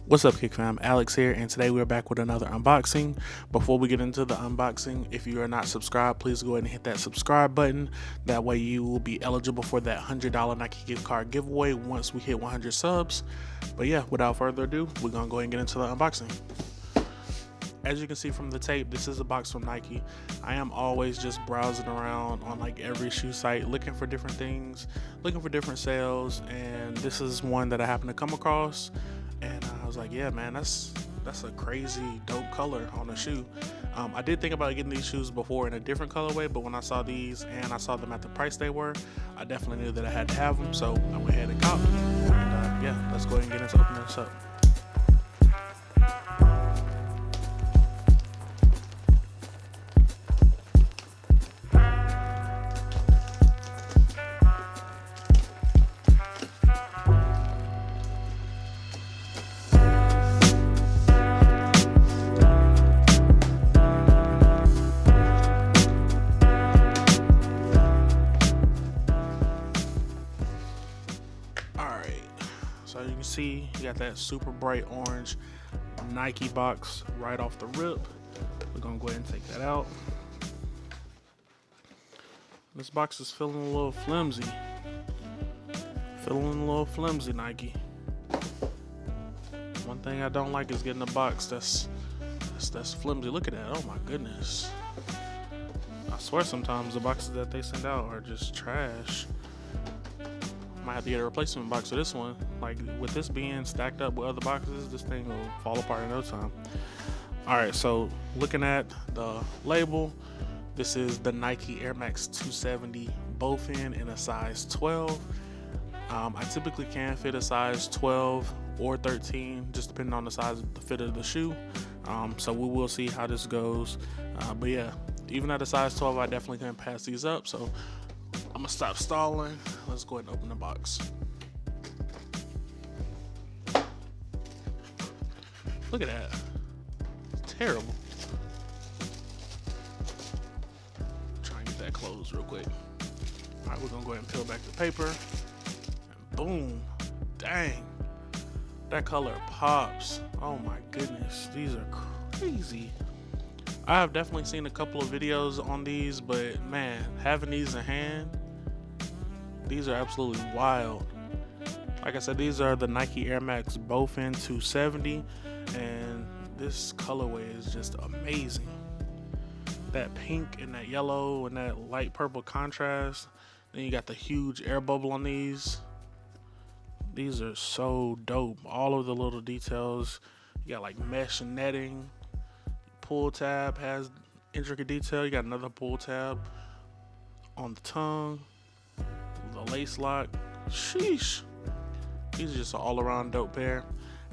What's up, Kick Fam? Alex here, and today we're back with another unboxing. Before we get into the unboxing, if you are not subscribed, please go ahead and hit that subscribe button. That way you will be eligible for that $100 Nike gift card giveaway once we hit 100 subs. But yeah, without further ado, we're gonna go ahead and get into the unboxing. As you can see from the tape, this is a box from Nike. I am always just browsing around on like every shoe site, looking for different things, looking for different sales, and this is one that I happened to come across. And I was like, yeah, man, that's a crazy dope color on a shoe. I did think about getting these shoes before in a different colorway, but when I saw these and I saw them at the price they were, I definitely knew that I had to have them, so I went ahead and got them. And yeah, let's go ahead and get into opening this up. So you can see you got that super bright orange Nike box right off the rip. We're gonna go ahead and take that out. This box is feeling a little flimsy. Nike. One thing I don't like is getting a box that's flimsy. Look at that. Oh my goodness. I swear sometimes the boxes that they send out are just trash. Might have to get a replacement box for this one. Like, with this being stacked up with other boxes, this thing will fall apart in no time. Alright, so looking at the label, this is the Nike Air Max 270 Bowfin in a size 12. I typically can fit a size 12 or 13, just depending on the size of the fit of the shoe. So we will see how this goes. But yeah, even at a size 12, I definitely can pass these up. So I'm gonna stop stalling. Let's go ahead and open the box. Look at that. It's terrible. Try and get that closed real quick. All right, we're gonna go ahead and peel back the paper. And boom. Dang. That color pops. Oh my goodness. These are crazy. I have definitely seen a couple of videos on these, but man, having these in hand, these are absolutely wild. Like I said, these are the Nike Air Max Bowfin 270, and this colorway is just amazing. That pink and that yellow and that light purple contrast. Then you got the huge air bubble on these. These are so dope. All of the little details. You got like mesh and netting. Pull tab has intricate detail. You got another pull tab on the tongue. The lace lock. Sheesh. These are just an all-around dope pair.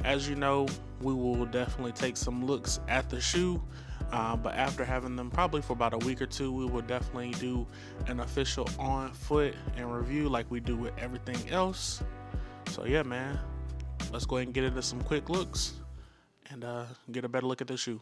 As you know, we will definitely take some looks at the shoe, but after having them probably for about a week or two, we will definitely do an official on foot and review like we do with everything else. So yeah, man, let's go ahead and get into some quick looks and get a better look at the shoe.